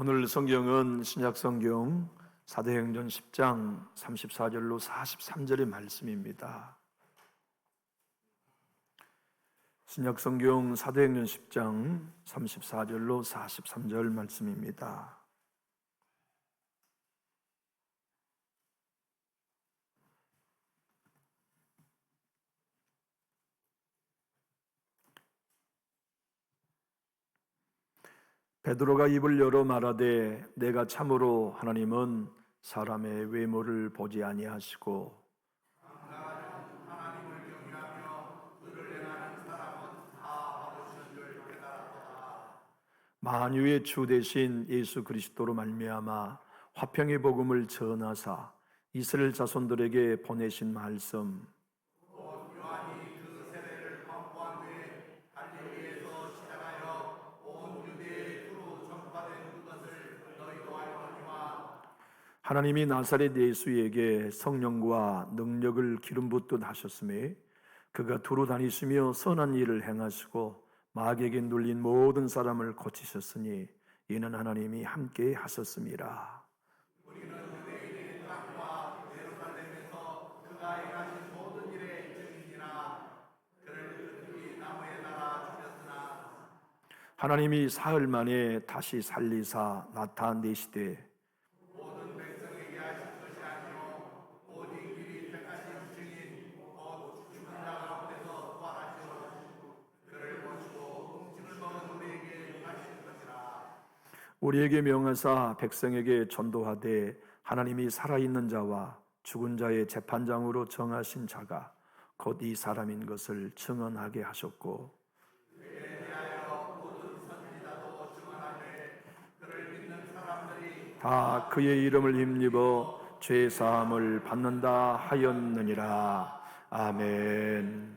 오늘 성경은 신약성경 사도행전 10장 34절로 43절의 말씀입니다. 신약성경 사도행전 10장 34절로 43절 말씀입니다. 베드로가 입을 열어 말하되 내가 참으로 하나님은 사람의 외모를 보지 아니하시고 만유의 주 되신 예수 그리스도로 말미암아 화평의 복음을 전하사 이스라엘 자손들에게 보내신 말씀 하나님이 나사렛 예수에게 성령과 능력을 기름 붓듯 하셨음에 그가 두루 다니시며 선한 일을 행하시고 마귀에게 눌린 모든 사람을 고치셨으니 이는 하나님이 함께 하셨음이라. 하나님이 사흘 만에 다시 살리사 나타내시되 우리에게 명하사 백성에게 전도하되 하나님이 살아있는 자와 죽은 자의 재판장으로 정하신 자가 곧 이 사람인 것을 증언하게 하셨고 다 그의 이름을 힘입어 죄 사함을 받는다 하였느니라. 아멘.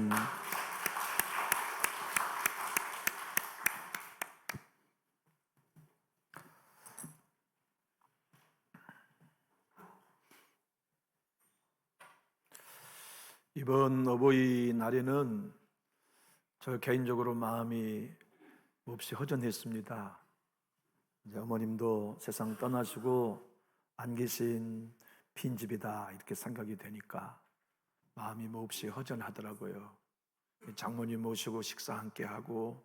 아멘. 이번 어버이날에는 저 개인적으로 마음이 몹시 허전했습니다. 이제 어머님도 세상 떠나시고 안 계신 빈집이다 이렇게 생각이 되니까 마음이 몹시 허전하더라고요. 장모님 모시고 식사 함께 하고,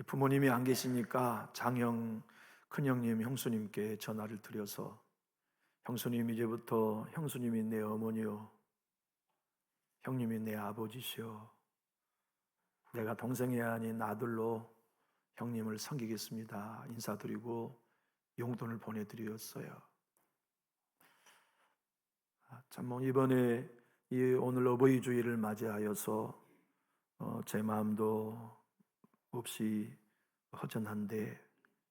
부모님이 안 계시니까 장형, 큰형님, 형수님께 전화를 드려서 형수님, 이제부터 형수님이 내 어머니요, 형님이 내 아버지시오, 내가 동생이 아닌 아들로 형님을 섬기겠습니다 인사드리고 용돈을 보내드렸어요. 참 이번에 오늘 어버이 주일을 맞이하여서 제 마음도 몹시 허전한데,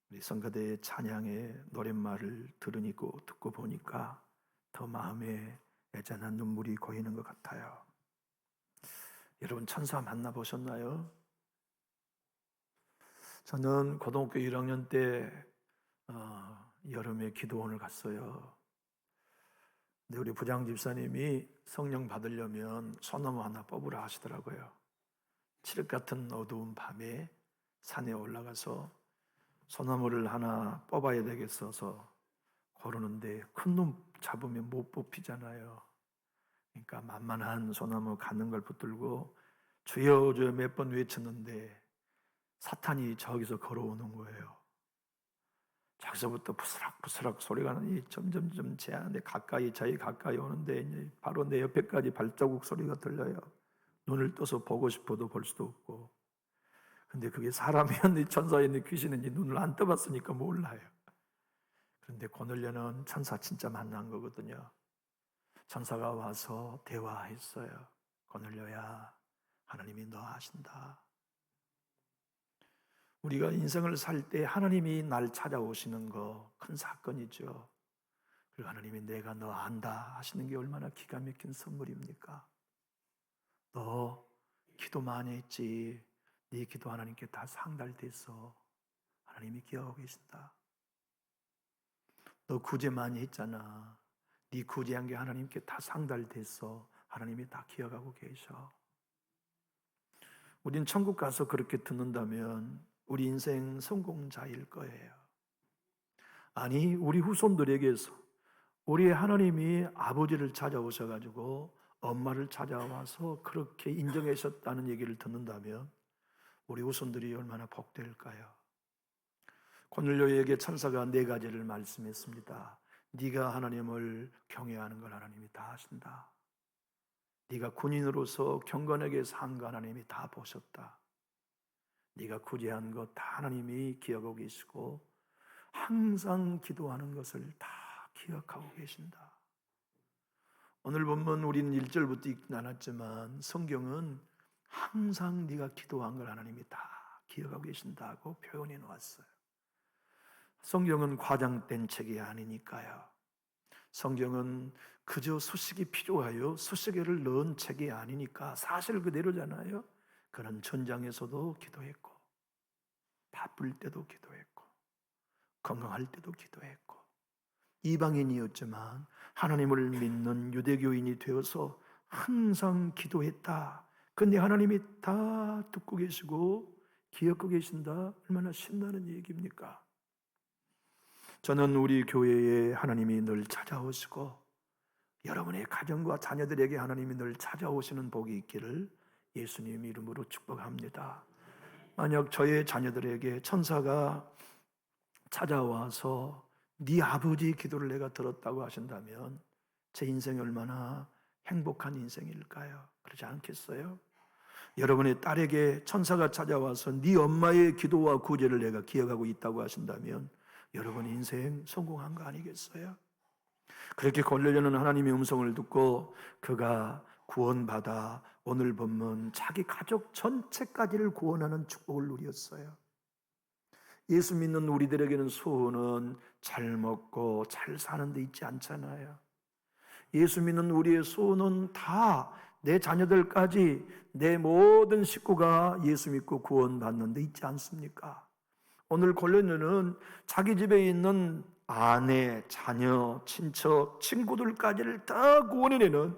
우리 성가대의 찬양의 노랫말을 듣고 보니까 더 마음에 애잔한 눈물이 고이는 것 같아요. 여러분, 천사 만나보셨나요? 저는 고등학교 1학년 때 여름에 기도원을 갔어요. 근데 우리 부장 집사님이 성령 받으려면 소나무 하나 뽑으라 하시더라고요. 칠흑 같은 어두운 밤에 산에 올라가서 소나무를 하나 뽑아야 되겠어서 고르는데 큰 놈 잡으면 못 뽑히잖아요. 그러니까 만만한 소나무 가는 걸 붙들고 주여 주여 몇 번 외쳤는데 사탄이 저기서 걸어오는 거예요. 저기서부터 부스럭부스럭 소리가 나니 점점점 제 안에 저희 가까이 오는데 이제 바로 내 옆에까지 발자국 소리가 들려요. 눈을 떠서 보고 싶어도 볼 수도 없고. 근데 그게 사람이었는지 천사였는지 귀신인지 눈을 안 떠봤으니까 몰라요. 그런데 고넬료는 천사 진짜 만난 거거든요. 천사가 와서 대화했어요. 고넬료야, 하나님이 너 아신다. 우리가 인생을 살 때 하나님이 날 찾아오시는 거 큰 사건이죠. 그리고 하나님이 내가 너 안다 하시는 게 얼마나 기가 막힌 선물입니까? 너 기도 많이 했지. 네 기도 하나님께 다 상달됐어. 하나님이 기억하고 계신다. 너 구제 많이 했잖아. 네 구제한 게 하나님께 다 상달됐어. 하나님이 다 기억하고 계셔. 우린 천국 가서 그렇게 듣는다면 우리 인생 성공자일 거예요. 아니, 우리 후손들에게서 우리의 하나님이 아버지를 찾아오셔가지고 엄마를 찾아와서 그렇게 인정하셨다는 얘기를 듣는다면 우리 후손들이 얼마나 복될까요? 고넬료에게 천사가 4가지를 말씀했습니다. 네가 하나님을 경외하는 걸 하나님이 다 아신다. 네가 군인으로서 경건하게 산 거 하나님이 다 보셨다. 네가 구제한 것 다 하나님이 기억하고 계시고 항상 기도하는 것을 다 기억하고 계신다. 오늘 본문 우리는 1절부터 읽진 않았지만 성경은 항상 네가 기도한 걸 하나님이 다 기억하고 계신다고 표현해 놓았어요. 성경은 과장된 책이 아니니까요. 성경은 그저 수식이 필요하여 수식어를 넣은 책이 아니니까 사실 그대로잖아요. 그는 전장에서도 기도했고, 바쁠 때도 기도했고, 건강할 때도 기도했고, 이방인이었지만 하나님을 믿는 유대교인이 되어서 항상 기도했다. 근데 하나님이 다 듣고 계시고 기억하고 계신다. 얼마나 신나는 얘기입니까? 저는 우리 교회에 하나님이 늘 찾아오시고 여러분의 가정과 자녀들에게 하나님이 늘 찾아오시는 복이 있기를 예수님 이름으로 축복합니다. 만약 저의 자녀들에게 천사가 찾아와서 네 아버지 기도를 내가 들었다고 하신다면 제 인생이 얼마나 행복한 인생일까요? 그러지 않겠어요? 여러분의 딸에게 천사가 찾아와서 네 엄마의 기도와 구제를 내가 기억하고 있다고 하신다면 여러분 인생 성공한 거 아니겠어요? 그렇게 고넬료는 하나님의 음성을 듣고 그가 구원받아 오늘 본문 자기 가족 전체까지를 구원하는 축복을 누렸어요. 예수 믿는 우리들에게는 소원은 잘 먹고 잘 사는 데 있지 않잖아요. 예수 믿는 우리의 소원은 다 내 자녀들까지, 내 모든 식구가 예수 믿고 구원받는 데 있지 않습니까? 오늘 골로새는 자기 집에 있는 아내, 자녀, 친척, 친구들까지를 다 구원해내는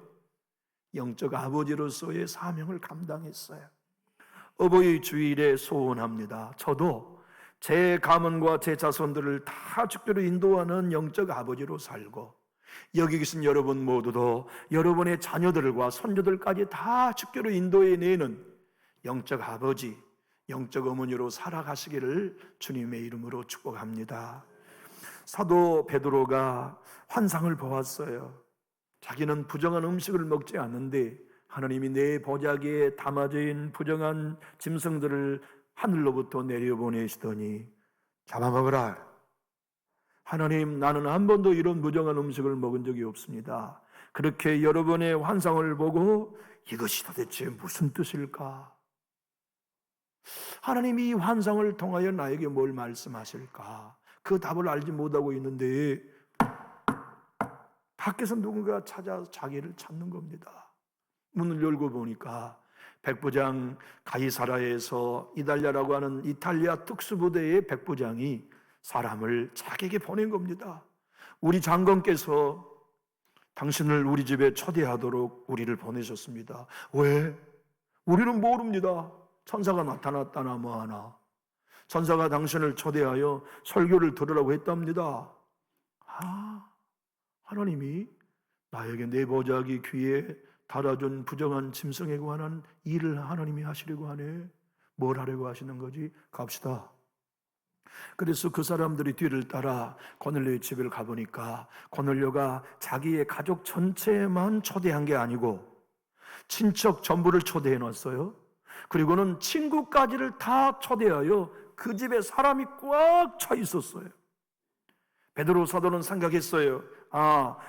영적 아버지로서의 사명을 감당했어요. 어버이 주일에 소원합니다. 저도 제 가문과 제 자손들을 다 주께로 인도하는 영적 아버지로 살고, 여기 계신 여러분 모두도 여러분의 자녀들과 손주들까지 다 주께로 인도해내는 영적 아버지, 영적 어머니로 살아가시기를 주님의 이름으로 축복합니다. 사도 베드로가 환상을 보았어요. 자기는 부정한 음식을 먹지 않는데 하나님이 내 보자기에 담아져 있는 부정한 짐승들을 하늘로부터 내려보내시더니 잡아먹으라. 하나님, 나는 한 번도 이런 부정한 음식을 먹은 적이 없습니다. 그렇게 여러분의 환상을 보고 이것이 도대체 무슨 뜻일까? 하나님이 이 환상을 통하여 나에게 뭘 말씀하실까? 그 답을 알지 못하고 있는데 밖에서 누군가 찾아서 자기를 찾는 겁니다. 문을 열고 보니까 백부장 가이사라에서 이달리아라고 하는 이탈리아 특수부대의 백부장이 사람을 자기에게 보낸 겁니다. 우리 장관께서 당신을 우리 집에 초대하도록 우리를 보내셨습니다. 왜? 우리는 모릅니다. 천사가 나타났다나 뭐하나. 천사가 당신을 초대하여 설교를 들으라고 했답니다. 하나님이 나에게 내 보자기 귀에 달아준 부정한 짐승에 관한 일을 하나님이 하시려고 하네. 뭘 하려고 하시는 거지? 갑시다. 그래서 그 사람들이 뒤를 따라 고넬료의 집을 가보니까 고넬료가 자기의 가족 전체만 초대한 게 아니고 친척 전부를 초대해 놨어요. 그리고는 친구까지를 다 초대하여 그 집에 사람이 꽉 차 있었어요. 베드로 사도는 생각했어요.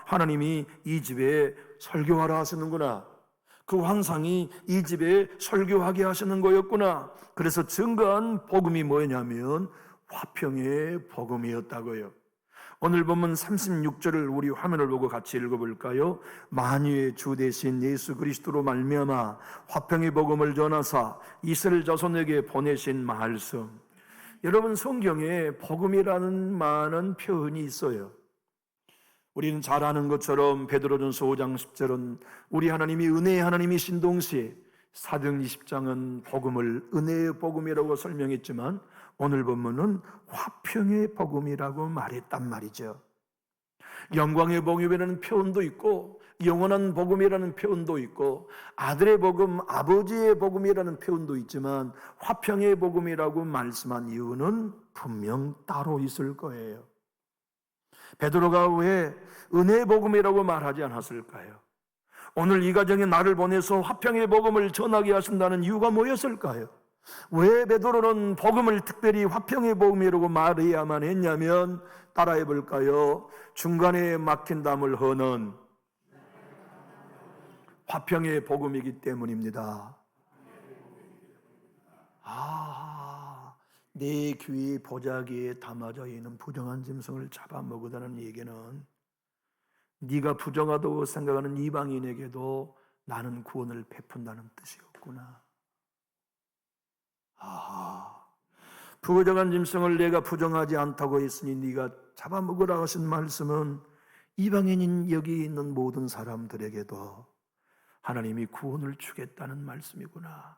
하나님이 이 집에 설교하라 하시는구나. 그 환상이 이 집에 설교하게 하시는 거였구나. 그래서 증거한 복음이 뭐냐면 화평의 복음이었다고요. 오늘 본문 36절을 우리 화면을 보고 같이 읽어볼까요? 만유의 주 되신 예수 그리스도로 말미암아 화평의 복음을 전하사 이스라엘 자손에게 보내신 말씀. 여러분, 성경에 복음이라는 많은 표현이 있어요. 우리는 잘 아는 것처럼 베드로전서 5장 10절은 우리 하나님이 은혜의 하나님이신 동시에 사도행 20장은 복음을 은혜의 복음이라고 설명했지만 오늘 본문은 화평의 복음이라고 말했단 말이죠. 영광의 복음이라는 표현도 있고 영원한 복음이라는 표현도 있고 아들의 복음, 아버지의 복음이라는 표현도 있지만 화평의 복음이라고 말씀한 이유는 분명 따로 있을 거예요. 베드로가 왜 은혜의 복음이라고 말하지 않았을까요? 오늘 이 가정에 나를 보내서 화평의 복음을 전하게 하신다는 이유가 뭐였을까요? 왜 베드로는 복음을 특별히 화평의 복음이라고 말해야만 했냐면 따라해 볼까요? 중간에 막힌 담을 허는 화평의 복음이기 때문입니다. 내 귀 보자기에 담아져 있는 부정한 짐승을 잡아먹으라는 얘기는 네가 부정하다고 생각하는 이방인에게도 나는 구원을 베푼다는 뜻이었구나. 부정한 짐승을 내가 부정하지 않다고 했으니 네가 잡아먹으라 하신 말씀은 이방인인 여기 있는 모든 사람들에게도 하나님이 구원을 주겠다는 말씀이구나.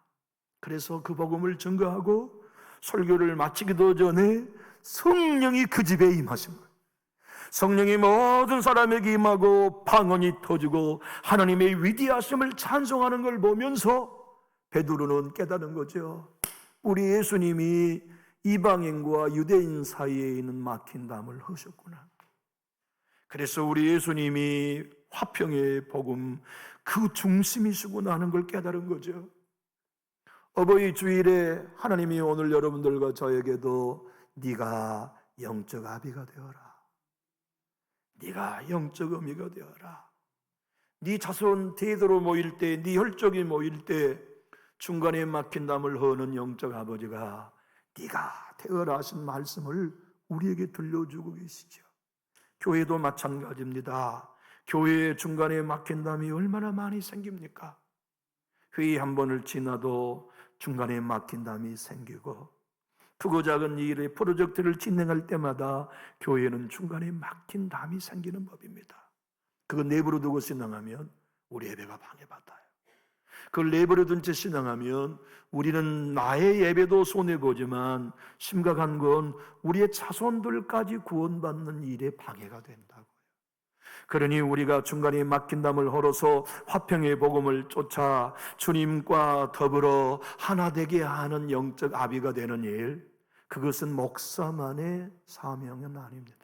그래서 그 복음을 증거하고 설교를 마치기도 전에 성령이 그 집에 임하신 거예요. 성령이 모든 사람에게 임하고 방언이 터지고 하나님의 위대하심을 찬송하는 걸 보면서 베드로는 깨달은 거죠. 우리 예수님이 이방인과 유대인 사이에 있는 막힌 담을 허셨구나. 그래서 우리 예수님이 화평의 복음 그 중심이시구나 하는 걸 깨달은 거죠. 어버이 주일에 하나님이 오늘 여러분들과 저에게도 네가 영적 아비가 되어라, 네가 영적 어미가 되어라, 네 자손 대대로 모일 때, 네 혈족이 모일 때 중간에 막힌 담을 허는 영적 아버지가 네가 되어라 하신 말씀을 우리에게 들려주고 계시죠. 교회도 마찬가지입니다. 교회의 중간에 막힌 담이 얼마나 많이 생깁니까? 회의 한 번을 지나도 중간에 막힌 담이 생기고, 크고 작은 일의 프로젝트를 진행할 때마다 교회는 중간에 막힌 담이 생기는 법입니다. 그거 내버려 두고 신앙하면 우리 예배가 방해받아요. 그걸 내버려 둔 채 신앙하면 우리는 나의 예배도 손해보지만 심각한 건 우리의 자손들까지 구원받는 일에 방해가 된다고요. 그러니 우리가 중간에 막힌 담을 헐어서 화평의 복음을 쫓아 주님과 더불어 하나 되게 하는 영적 아비가 되는 일, 그것은 목사만의 사명은 아닙니다.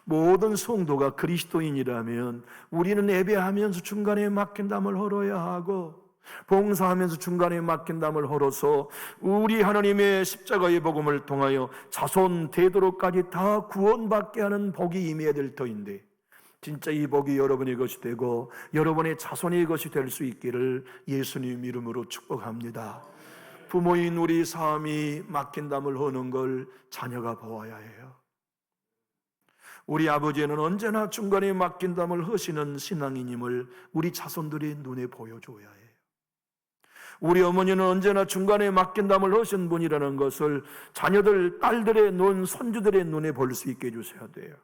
모든 성도가 그리스도인이라면 우리는 예배하면서 중간에 막힌 담을 헐어야 하고, 봉사하면서 중간에 막힌 담을 헐어서 우리 하나님의 십자가의 복음을 통하여 자손 대도로까지 다 구원받게 하는 복이 임해야 될 터인데, 진짜 이 복이 여러분의 것이 되고 여러분의 자손의 것이 될 수 있기를 예수님 이름으로 축복합니다. 부모인 우리 삶이 막힌 담을 허는 걸 자녀가 보아야 해요. 우리 아버지는 언제나 중간에 막힌 담을 허시는 신앙인임을 우리 자손들의 눈에 보여줘야 해요. 우리 어머니는 언제나 중간에 막힌 담을 허신 분이라는 것을 자녀들, 딸들의 눈, 손주들의 눈에 볼 수 있게 해주셔야 돼요.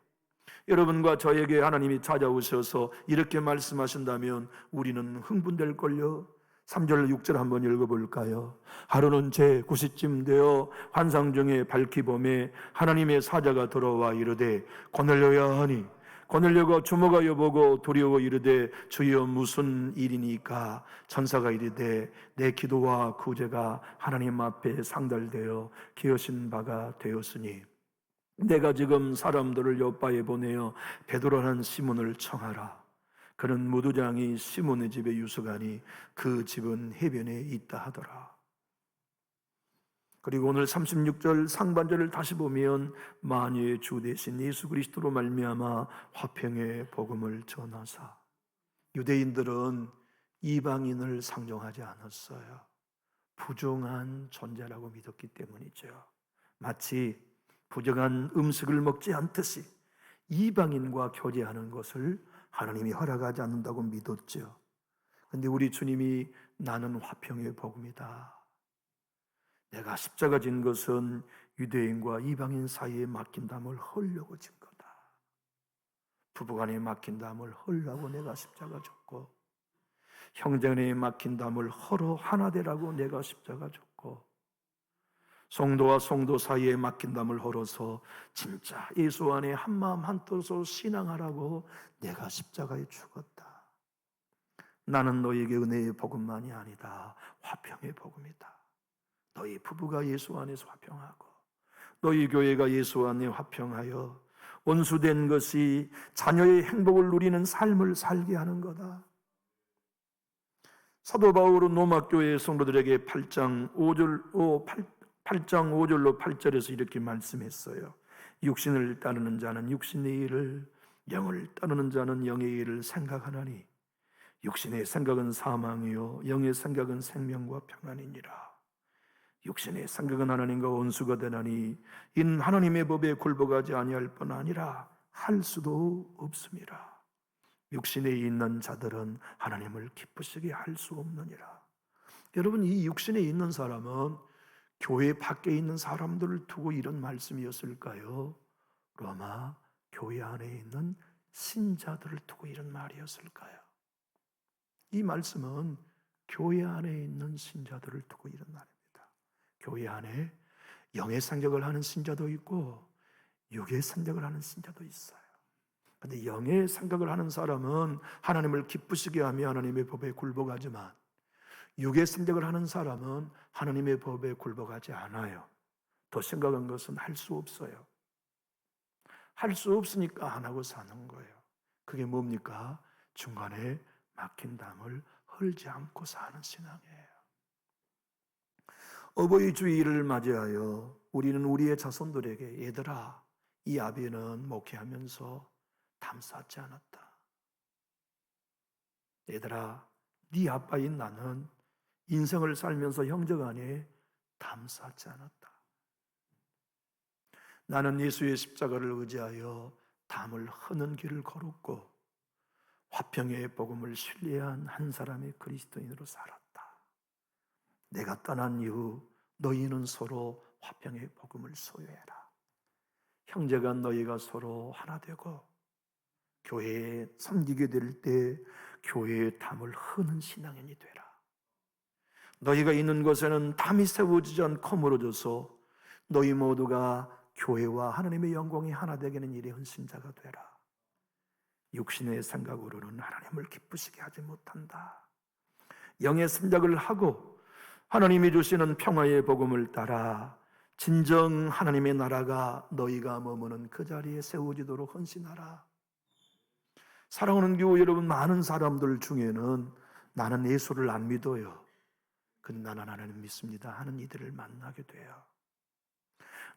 여러분과 저에게 하나님이 찾아오셔서 이렇게 말씀하신다면 우리는 흥분될걸요. 3절 6절 한번 읽어볼까요? 하루는 제 9시쯤 되어 환상 중에 밝히 봄에 하나님의 사자가 들어와 이르되 고넬료야 하니, 고넬료가 주목하여 보고 두려워 이르되 주여 무슨 일이니까? 천사가 이르되 내 기도와 구제가 하나님 앞에 상달되어 기어신 바가 되었으니 내가 지금 사람들을 요바에 보내어 베드로라는 시몬을 청하라. 그는 무두장이 시몬의 집에 유숙하니 그 집은 해변에 있다 하더라. 그리고 오늘 36절 상반절을 다시 보면 만유의 주 대신 예수 그리스도로 말미암아 화평의 복음을 전하사. 유대인들은 이방인을 상종하지 않았어요. 부정한 존재라고 믿었기 때문이죠. 마치 부정한 음식을 먹지 않듯이 이방인과 교제하는 것을 하나님이 허락하지 않는다고 믿었죠. 그런데 우리 주님이 나는 화평의 복음이다. 내가 십자가 진 것은 유대인과 이방인 사이에 막힌 담을 헐려고 진 거다. 부부간에 막힌 담을 헐라고 내가 십자가 졌고, 형제간에 막힌 담을 헐어 하나 되라고 내가 십자가 졌고, 성도와 성도 사이에 막힌 담을 헐어서 진짜 예수 안에 한마음 한뜻으로 신앙하라고 내가 십자가에 죽었다. 나는 너에게 은혜의 복음만이 아니다. 화평의 복음이다. 너희 부부가 예수 안에서 화평하고 너희 교회가 예수 안에 화평하여 원수된 것이 자녀의 행복을 누리는 삶을 살게 하는 거다. 사도 바울은 로마교회 성도들에게 8장 5절로 8절에서 이렇게 말씀했어요. 육신을 따르는 자는 육신의 일을, 영을 따르는 자는 영의 일을 생각하나니 육신의 생각은 사망이요 영의 생각은 생명과 평안이니라. 육신의 생각은 하나님과 원수가 되나니 이는 하나님의 법에 굴복하지 아니할 뿐 아니라 할 수도 없음이라. 육신에 있는 자들은 하나님을 기쁘시게 할 수 없느니라. 여러분, 이 육신에 있는 사람은 교회 밖에 있는 사람들을 두고 이런 말씀이었을까요? 로마 교회 안에 있는 신자들을 두고 이런 말이었을까요? 이 말씀은 교회 안에 있는 신자들을 두고 이런 말입니다. 교회 안에 영의 생각을 하는 신자도 있고 육의 생각을 하는 신자도 있어요. 그런데 영의 생각을 하는 사람은 하나님을 기쁘시게 하며 하나님의 법에 굴복하지만 육의 생각을 하는 사람은 하나님의 법에 굴복하지 않아요. 더 심각한 것은 할 수 없어요. 할 수 없으니까 안 하고 사는 거예요. 그게 뭡니까? 중간에 막힌 담을 헐지 않고 사는 신앙이에요. 어버이 주일을 맞이하여 우리는 우리의 자손들에게 얘들아, 이 아비는 목회하면서 담 쌓지 않았다. 얘들아, 네 아빠인 나는 인생을 살면서 형제간에 담 쌓지 않았다. 나는 예수의 십자가를 의지하여 담을 허는 길을 걸었고 화평의 복음을 신뢰한 한 사람의 그리스도인으로 살았다. 내가 떠난 이후 너희는 서로 화평의 복음을 소유해라. 형제가 너희가 서로 하나 되고 교회에 섬기게 될 때 교회의 담을 흐는 신앙인이 되라. 너희가 있는 곳에는 담이 세워지지 않고 멀어져서 너희 모두가 교회와 하나님의 영광이 하나 되게는 일의 헌신자가 되라. 육신의 생각으로는 하나님을 기쁘시게 하지 못한다. 영의 생각을 하고 하나님이 주시는 평화의 복음을 따라 진정 하나님의 나라가 너희가 머무는 그 자리에 세워지도록 헌신하라. 사랑하는 교회 여러분, 많은 사람들 중에는 나는 예수를 안 믿어요, 근데 나는 하나님 믿습니다 하는 이들을 만나게 돼요.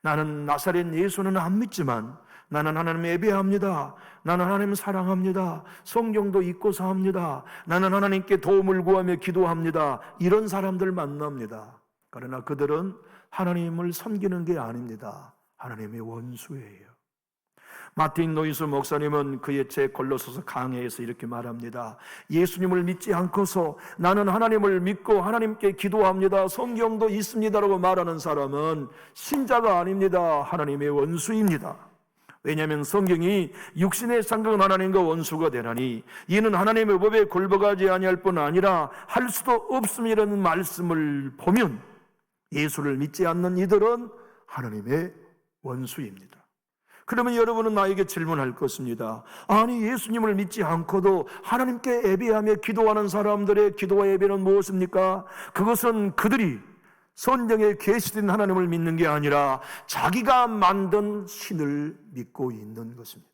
나는 나사렛 예수는 안 믿지만 나는 하나님 예배합니다, 나는 하나님 사랑합니다, 성경도 읽고서 합니다, 나는 하나님께 도움을 구하며 기도합니다, 이런 사람들 만납니다. 그러나 그들은 하나님을 섬기는 게 아닙니다. 하나님의 원수예요. 마틴 노이스 목사님은 그의 책 골로새서 강해에서 이렇게 말합니다. 예수님을 믿지 않고서 나는 하나님을 믿고 하나님께 기도합니다, 성경도 있습니다라고 말하는 사람은 신자가 아닙니다. 하나님의 원수입니다. 왜냐하면 성경이 육신의 생각은 하나님과 원수가 되나니 이는 하나님의 법에 굴복하지 아니할 뿐 아니라 할 수도 없음이라는 말씀을 보면 예수를 믿지 않는 이들은 하나님의 원수입니다. 그러면 여러분은 나에게 질문할 것입니다. 아니, 예수님을 믿지 않고도 하나님께 예배하며 기도하는 사람들의 기도와 예배는 무엇입니까? 그것은 그들이 성경에 계시된 하나님을 믿는 게 아니라 자기가 만든 신을 믿고 있는 것입니다.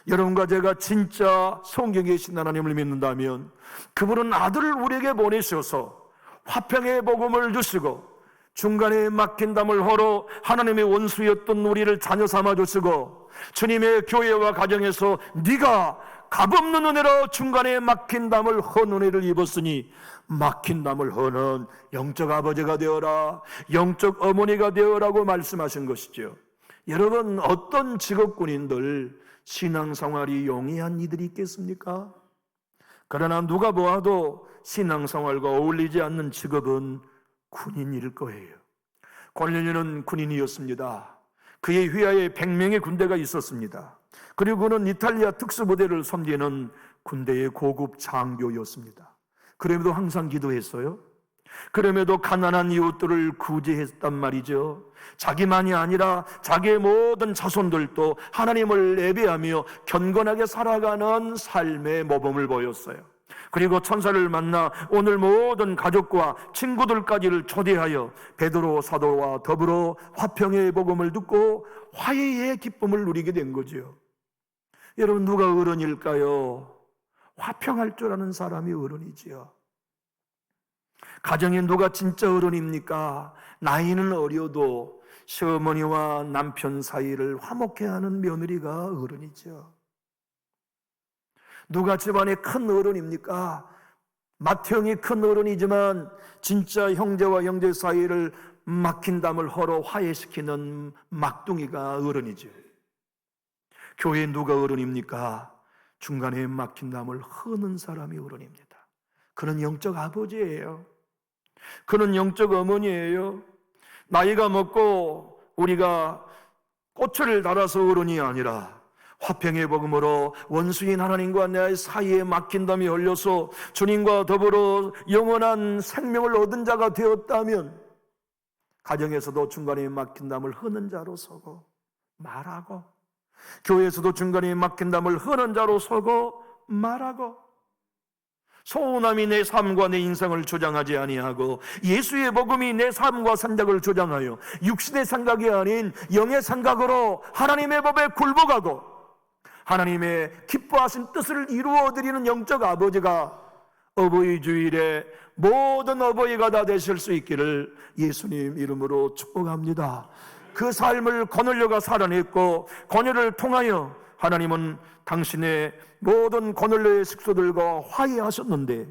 여러분과 제가 진짜 성경에 계신 하나님을 믿는다면 그분은 아들을 우리에게 보내셔서 화평의 복음을 주시고 중간에 막힌 담을 헐어 하나님의 원수였던 우리를 자녀 삼아 주시고 주님의 교회와 가정에서 네가 값없는 은혜로 중간에 막힌 담을 헌 은혜를 입었으니 막힌 담을 허는 영적 아버지가 되어라, 영적 어머니가 되어라고 말씀하신 것이죠. 여러분, 어떤 직업군인들 신앙생활이 용이한 이들이 있겠습니까? 그러나 누가 보아도 신앙생활과 어울리지 않는 직업은 군인일 거예요. 골리오는 군인이었습니다. 그의 휘하에 100명의 군대가 있었습니다. 그리고 그는 이탈리아 특수부대를 섬기는 군대의 고급 장교였습니다. 그럼에도 항상 기도했어요. 그럼에도 가난한 이웃들을 구제했단 말이죠. 자기만이 아니라 자기의 모든 자손들도 하나님을 예배하며 경건하게 살아가는 삶의 모범을 보였어요. 그리고 천사를 만나 오늘 모든 가족과 친구들까지를 초대하여 베드로 사도와 더불어 화평의 복음을 듣고 화해의 기쁨을 누리게 된 거죠. 여러분, 누가 어른일까요? 화평할 줄 아는 사람이 어른이지요. 가정에 누가 진짜 어른입니까? 나이는 어려도 시어머니와 남편 사이를 화목해 하는 며느리가 어른이죠. 누가 집안의 큰 어른입니까? 맏형이 큰 어른이지만 진짜 형제와 형제 사이를 막힌 담을 헐어 화해시키는 막둥이가 어른이죠. 교회에 누가 어른입니까? 중간에 막힌 담을 허는 사람이 어른입니다. 그는 영적 아버지예요. 그는 영적 어머니예요. 나이가 먹고 우리가 꽃을 달아서 어른이 아니라 화평의 복음으로 원수인 하나님과 내 사이에 막힌 담이 흘려서 주님과 더불어 영원한 생명을 얻은 자가 되었다면 가정에서도 중간에 막힌 담을 흐는 자로 서고 말하고, 교회에서도 중간에 막힌 담을 흐는 자로 서고 말하고, 소원함이 내 삶과 내 인생을 주장하지 아니하고 예수의 복음이 내 삶과 생각을 주장하여 육신의 생각이 아닌 영의 생각으로 하나님의 법에 굴복하고 하나님의 기뻐하신 뜻을 이루어드리는 영적 아버지가 어버이 주일에 모든 어버이가 다 되실 수 있기를 예수님 이름으로 축복합니다. 그 삶을 거느려가 살아냈고 거느를 통하여 하나님은 당신의 모든 거느려의 식구들과 화해하셨는데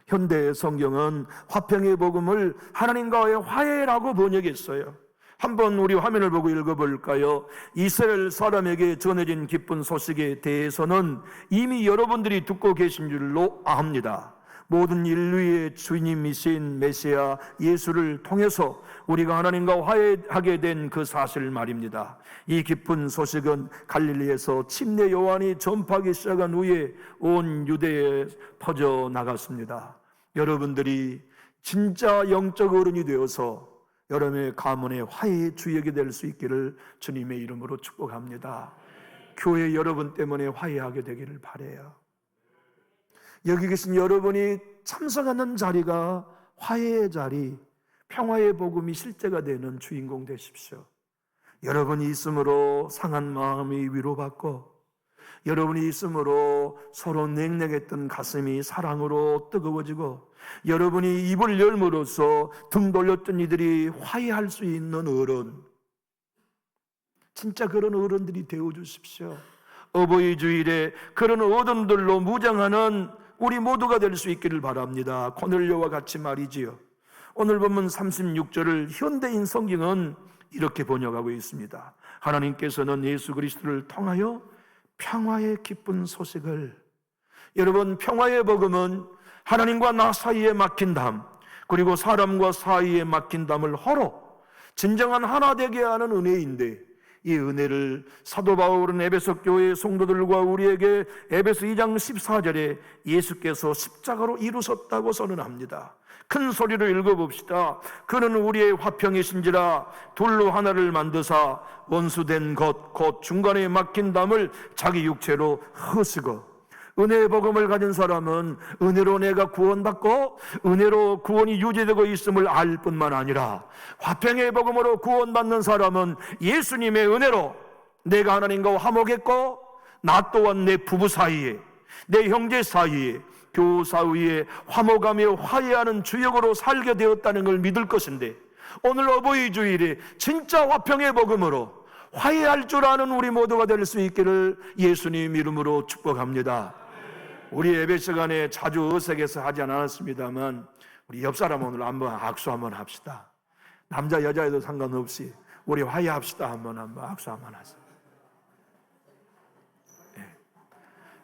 현대 성경은 화평의 복음을 하나님과의 화해라고 번역했어요. 한번 우리 화면을 보고 읽어볼까요? 이스라엘 사람에게 전해진 기쁜 소식에 대해서는 이미 여러분들이 듣고 계신 줄로 압니다. 모든 인류의 주님이신 메시아 예수를 통해서 우리가 하나님과 화해하게 된 그 사실 말입니다. 이 기쁜 소식은 갈릴리에서 침례 요한이 전파하기 시작한 후에 온 유대에 퍼져나갔습니다. 여러분들이 진짜 영적 어른이 되어서 여러분의 가문의 화해의 주역이 될 수 있기를 주님의 이름으로 축복합니다. 교회 여러분 때문에 화해하게 되기를 바라요. 여기 계신 여러분이 참석하는 자리가 화해의 자리, 평화의 복음이 실제가 되는 주인공 되십시오. 여러분이 있음으로 상한 마음이 위로받고, 여러분이 있음으로 서로 냉랭했던 가슴이 사랑으로 뜨거워지고, 여러분이 입을 열므로써 등 돌렸던 이들이 화해할 수 있는 어른, 진짜 그런 어른들이 되어주십시오. 어버이 주일에 그런 어른들로 무장하는 우리 모두가 될 수 있기를 바랍니다. 코넬료와 같이 말이지요. 오늘 본문 36절을 현대인 성경은 이렇게 번역하고 있습니다. 하나님께서는 예수 그리스도를 통하여 평화의 기쁜 소식을, 여러분, 평화의 복음은 하나님과 나 사이에 막힌 담, 그리고 사람과 사이에 막힌 담을 헐어 진정한 하나 되게 하는 은혜인데, 이 은혜를 사도 바울은 에베소 교회 성도들과 우리에게 에베소 2장 14절에 예수께서 십자가로 이루셨다고 선언합니다. 큰 소리로 읽어봅시다. 그는 우리의 화평이신지라 둘로 하나를 만드사 원수된 것 곧 중간에 막힌 담을 자기 육체로 흩으시고. 은혜의 복음을 가진 사람은 은혜로 내가 구원받고 은혜로 구원이 유지되고 있음을 알 뿐만 아니라, 화평의 복음으로 구원받는 사람은 예수님의 은혜로 내가 하나님과 화목했고, 나 또한 내 부부 사이에, 내 형제 사이에, 교우 사이에 화목하며 화해하는 주역으로 살게 되었다는 걸 믿을 것인데, 오늘 어버이 주일에 진짜 화평의 복음으로 화해할 줄 아는 우리 모두가 될 수 있기를 예수님 이름으로 축복합니다. 우리 예배 시간에 자주 어색해서 하지 않았습니다만, 우리 옆 사람 오늘 한번 악수 한번 합시다. 남자 여자에도 상관없이 우리 화해합시다. 한번 악수 한번 하세요. 네.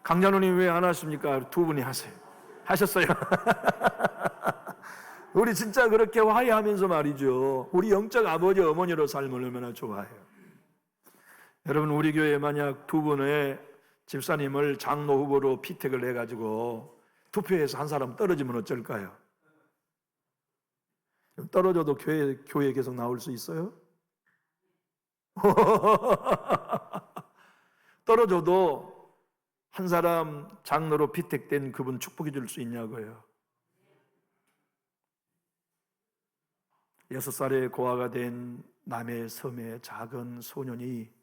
강자노님 왜 안 하십니까? 두 분이 하세요. 하셨어요? 우리 진짜 그렇게 화해하면서 말이죠, 우리 영적 아버지 어머니로 삶을 얼마나 좋아해요. 여러분, 우리 교회에 만약 두 분의 집사님을 장로 후보로 피택을 해가지고 투표해서 한 사람 떨어지면 어쩔까요? 떨어져도 교회에 계속 나올 수 있어요? 떨어져도 한 사람 장로로 피택된 그분 축복해 줄 수 있냐고요. 6살에 고아가 된 남의 섬의 작은 소년이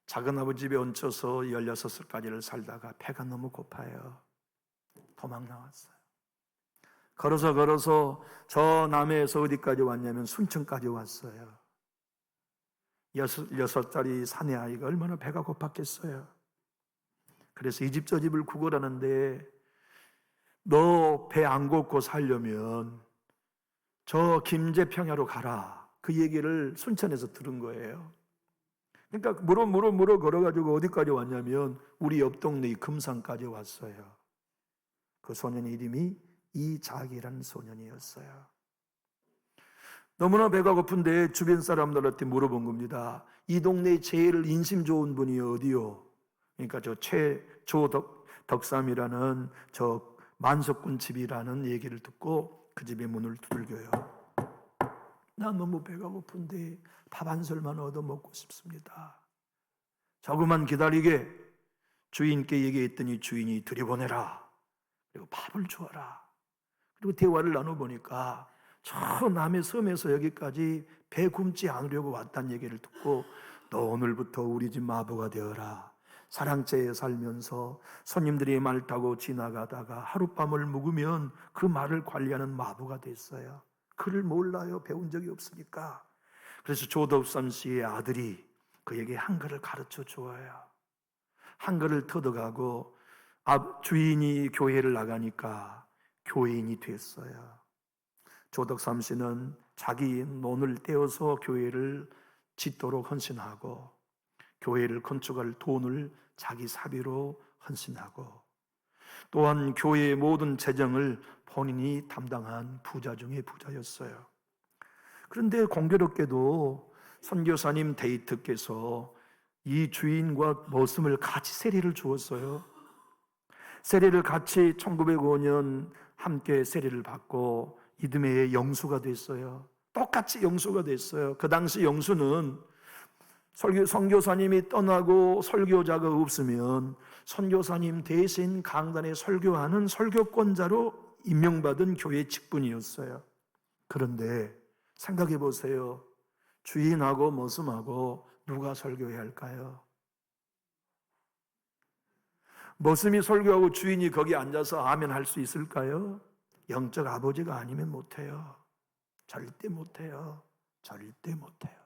작은아버지 집에 얹혀서 16살까지를 살다가 배가 너무 고파요. 도망 나왔어요. 걸어서 저 남해에서 어디까지 왔냐면 순천까지 왔어요. 6살짜리 사내 아이가 얼마나 배가 고팠겠어요. 그래서 이 집 저 집을 구걸하는데, 너 배 안 고프고 살려면 저 김제평야로 가라, 그 얘기를 순천에서 들은 거예요. 그러니까 물어 걸어가지고 어디까지 왔냐면 우리 옆 동네 금산까지 왔어요. 그 소년의 이름이 이자기라는 소년이었어요. 너무나 배가 고픈데 주변 사람들한테 물어본 겁니다. 이 동네에 제일 인심 좋은 분이 어디요? 그러니까 저 최조덕삼이라는 저 만석군 집이라는 얘기를 듣고 그 집의 문을 두들겨요. 나 너무 배가 고픈데 밥 한 설만 얻어 먹고 싶습니다. 조금만 기다리게 주인께 얘기했더니 주인이 들여보내라, 그리고 밥을 주어라. 그리고 대화를 나눠보니까 저 남의 섬에서 여기까지 배 굶지 않으려고 왔다는 얘기를 듣고, 너 오늘부터 우리 집 마부가 되어라. 사랑제에 살면서 손님들이 말 타고 지나가다가 하룻밤을 묵으면 그 말을 관리하는 마부가 됐어요. 글을 몰라요. 배운 적이 없으니까. 그래서 조덕삼 씨의 아들이 그에게 한글을 가르쳐 주어요. 한글을 터득하고 주인이 교회를 나가니까 교인이 됐어요. 조덕삼 씨는 자기 논을 떼어서 교회를 짓도록 헌신하고, 교회를 건축할 돈을 자기 사비로 헌신하고, 또한 교회의 모든 재정을 본인이 담당한 부자 중에 부자였어요. 그런데 공교롭게도 선교사님 데이트께서 이 주인과 머슴을 같이 세례를 주었어요. 세례를 같이 1905년 함께 세례를 받고 이듬해에 영수가 됐어요. 똑같이 영수가 됐어요. 그 당시 영수는 선교사님이 떠나고 설교자가 없으면 선교사님 대신 강단에 설교하는 설교권자로 임명받은 교회 직분이었어요. 그런데 생각해 보세요. 주인하고 머슴하고 누가 설교해야 할까요? 머슴이 설교하고 주인이 거기 앉아서 아멘 할 수 있을까요? 영적 아버지가 아니면 못해요. 절대 못해요. 절대 못해요.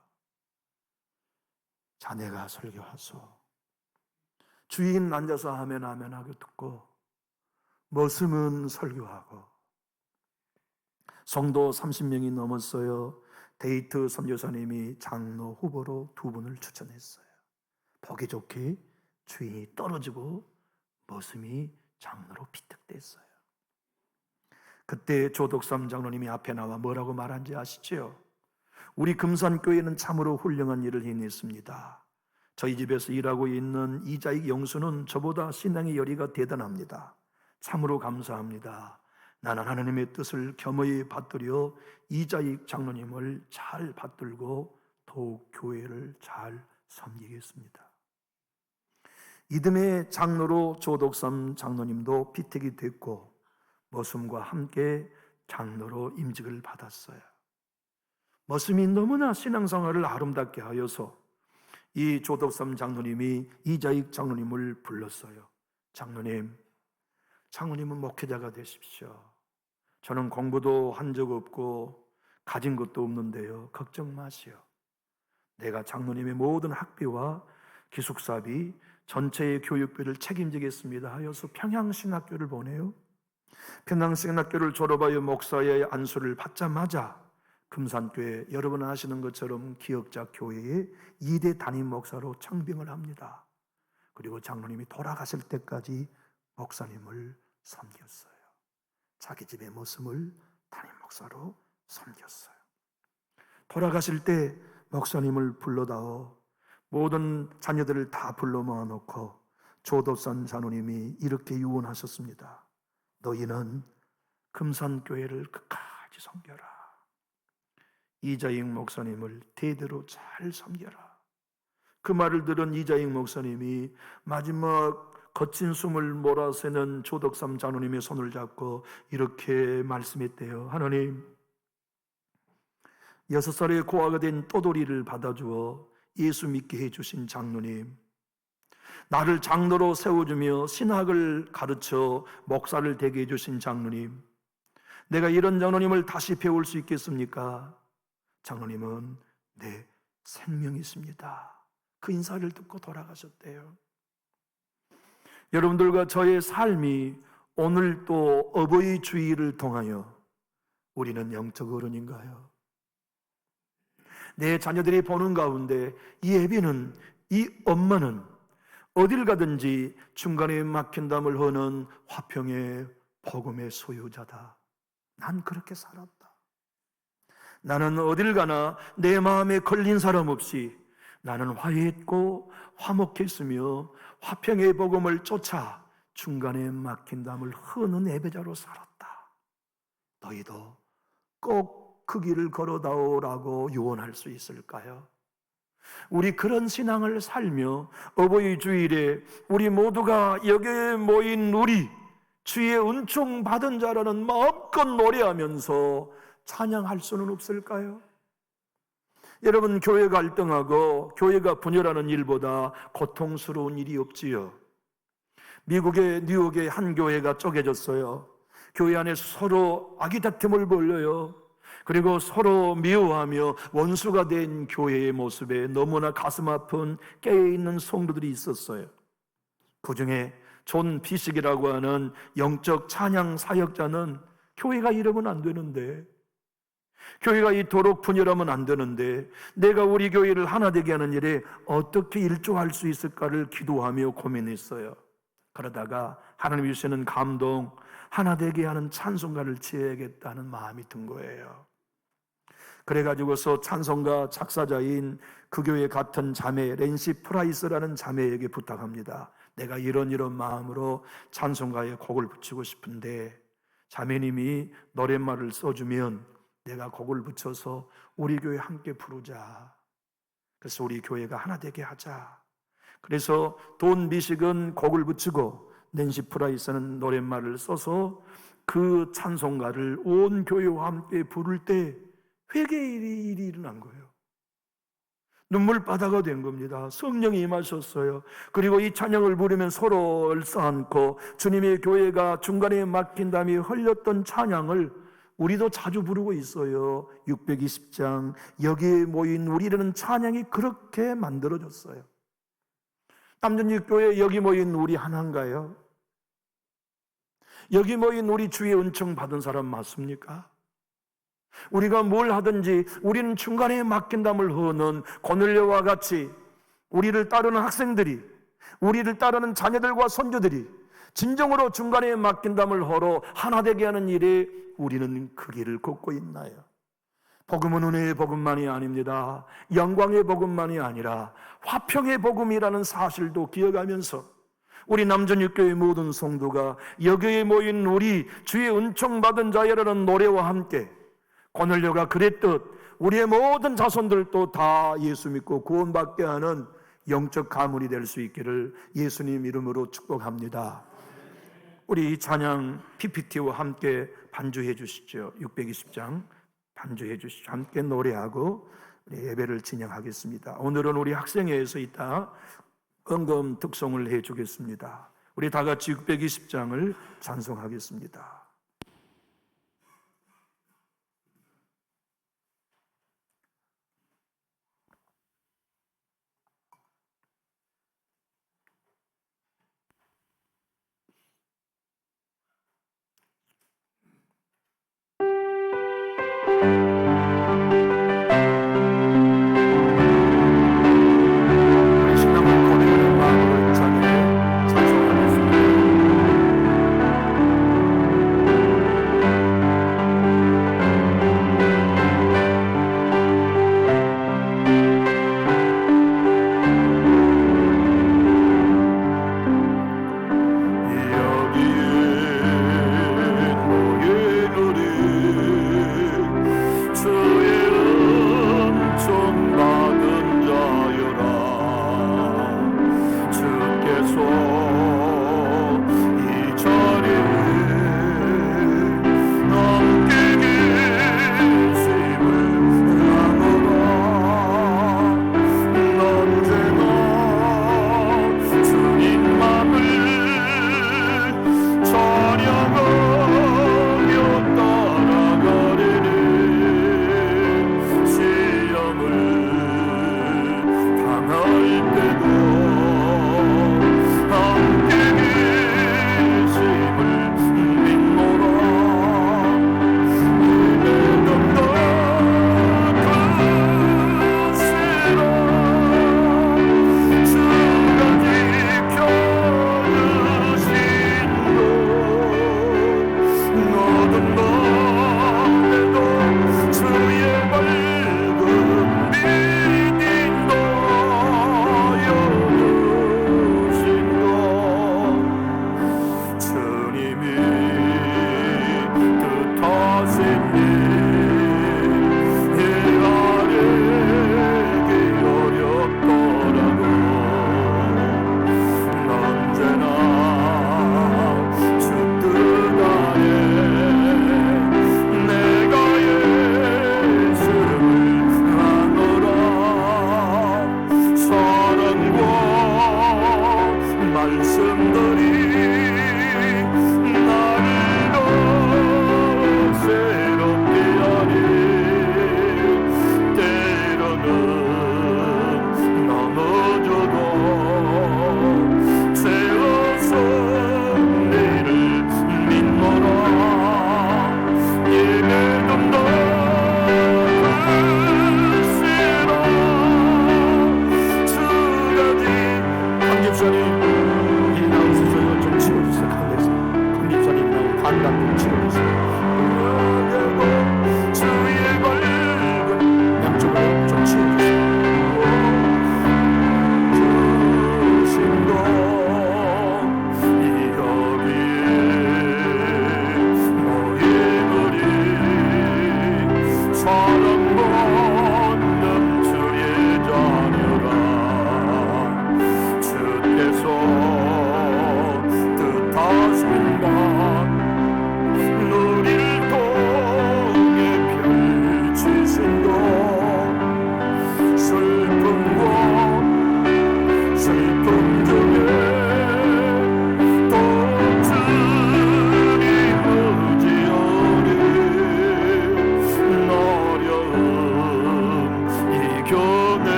자네가 설교하소. 주인 앉아서 아멘 아멘 하고 듣고 머슴은 설교하고. 성도 30명이 넘었어요. 데이트 선교사님이 장로 후보로 2분을 추천했어요. 보기 좋게 주인이 떨어지고 머슴이 장로로 피택됐어요. 그때 조덕삼 장로님이 앞에 나와 뭐라고 말한지 아시죠? 우리 금산교회는 참으로 훌륭한 일을 해냈습니다. 저희 집에서 일하고 있는 이자익 영수는 저보다 신앙의 열의가 대단합니다. 참으로 감사합니다. 나는 하나님의 뜻을 겸허히 받들여 이자익 장로님을 잘 받들고 더욱 교회를 잘 섬기겠습니다. 이듬해 장로로 조덕삼 장로님도 피택이 됐고 머슴과 함께 장로로 임직을 받았어요. 머슴이 너무나 신앙생활을 아름답게 하여서 이 조덕삼 장로님이 이자익 장로님을 불렀어요. 장로님은 목회자가 되십시오. 저는 공부도 한 적 없고 가진 것도 없는데요. 걱정 마시오. 내가 장로님의 모든 학비와 기숙사비, 전체의 교육비를 책임지겠습니다 하여서 평양신학교를 보내요. 평양신학교를 졸업하여 목사의 안수를 받자마자 금산교회 여러분 아시는 것처럼 기역자 교회의 2대 담임 목사로 청빙을 합니다. 그리고 장로님이 돌아가실 때까지 목사님을 섬겼어요. 자기 집의 모습을 담임 목사로 섬겼어요. 돌아가실 때 목사님을 불러다오 모든 자녀들을 다 불러 모아놓고 조덕삼 장로님이 이렇게 유언하셨습니다. 너희는 금산교회를 끝까지 섬겨라. 이자익 목사님을 대대로 잘 섬겨라. 그 말을 들은 이자익 목사님이 마지막 거친 숨을 몰아새는 조덕삼 장로님의 손을 잡고 이렇게 말씀했대요. 하나님, 6살에 고아가 된 떠돌이를 받아주어 예수 믿게 해주신 장로님, 나를 장로로 세워주며 신학을 가르쳐 목사를 되게 해주신 장로님, 내가 이런 장로님을 다시 배울 수 있겠습니까? 장로님은 내 생명이 있습니다. 그 인사를 듣고 돌아가셨대요. 여러분들과 저의 삶이 오늘 또 어버이 주일을 통하여 우리는 영적 어른인가요? 내 자녀들이 보는 가운데 이 애비는, 이 엄마는 어딜 가든지 중간에 막힌 담을 허는 화평의 복음의 소유자다. 난 그렇게 살았다. 나는 어딜 가나 내 마음에 걸린 사람 없이 나는 화해했고 화목했으며 화평의 복음을 쫓아 중간에 막힌 담을 허는 예배자로 살았다. 너희도 꼭 그 길을 걸어다오라고 유언할 수 있을까요? 우리 그런 신앙을 살며 어버이 주일에 우리 모두가 여기에 모인 우리 주의 은총 받은 자라는 마음껏 노래하면서 찬양할 수는 없을까요? 여러분, 교회가 갈등하고 교회가 분열하는 일보다 고통스러운 일이 없지요. 미국의 뉴욕의 한 교회가 쪼개졌어요. 교회 안에 서로 아기다툼을 벌여요. 그리고 서로 미워하며 원수가 된 교회의 모습에 너무나 가슴 아픈 깨어있는 성도들이 있었어요. 그 중에 존 비식이라고 하는 영적 찬양 사역자는 교회가 이러면 안 되는데, 교회가 이토록 분열하면 안 되는데 내가 우리 교회를 하나 되게 하는 일에 어떻게 일조할 수 있을까를 기도하며 고민했어요. 그러다가 하나님이 주시는 감동, 하나 되게 하는 찬송가를 지어야겠다는 마음이 든 거예요. 그래가지고서 찬송가 작사자인 그 교회 같은 자매 렌시 프라이스라는 자매에게 부탁합니다. 내가 이런 마음으로 찬송가에 곡을 붙이고 싶은데 자매님이 노랫말을 써주면 내가 곡을 붙여서 우리 교회 함께 부르자. 그래서 우리 교회가 하나 되게 하자. 그래서 돈 미식은 곡을 붙이고 낸시 프라이스는 노랫말을 써서 그 찬송가를 온 교회와 함께 부를 때 회개의 일이 일어난 거예요. 눈물바다가 된 겁니다. 성령이 임하셨어요. 그리고 이 찬양을 부르면 서로 얼싸안고 주님의 교회가 중간에 막힌 담이 흘렸던 찬양을 우리도 자주 부르고 있어요. 620장 여기에 모인 우리라는 찬양이 그렇게 만들어졌어요. 남전육교회 여기 모인 우리 하나인가요? 여기 모인 우리 주의 은총 받은 사람 맞습니까? 우리가 뭘 하든지 우리는 중간에 막힌 담을 허는 고넬료와 같이 우리를 따르는 학생들이, 우리를 따르는 자녀들과 손주들이 진정으로 중간에 막힌 담을 허러 하나 되게 하는 일에 우리는 그 길을 걷고 있나요? 복음은 은혜의 복음만이 아닙니다. 영광의 복음만이 아니라 화평의 복음이라는 사실도 기억하면서 우리 남전육교의 모든 성도가 여기에 모인 우리 주의 은총 받은 자여라는 노래와 함께 고넬료가 그랬듯 우리의 모든 자손들도 다 예수 믿고 구원받게 하는 영적 가문이 될 수 있기를 예수님 이름으로 축복합니다. 우리 이 찬양 PPT와 함께 반주해 주시죠. 620장 반주해 주시죠. 함께 노래하고 우리 예배를 진행하겠습니다. 오늘은 우리 학생회에서 이따 헌금 특송을 해 주겠습니다. 우리 다 같이 620장을 찬송하겠습니다.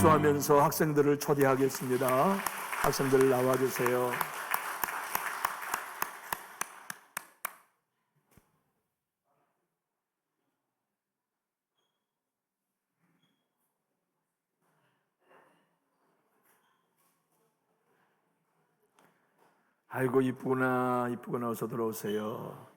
박수하면서 학생들을 초대하겠습니다. 학생들 나와주세요. 아이고 이쁘구나 이쁘구나, 어서 들어오세요.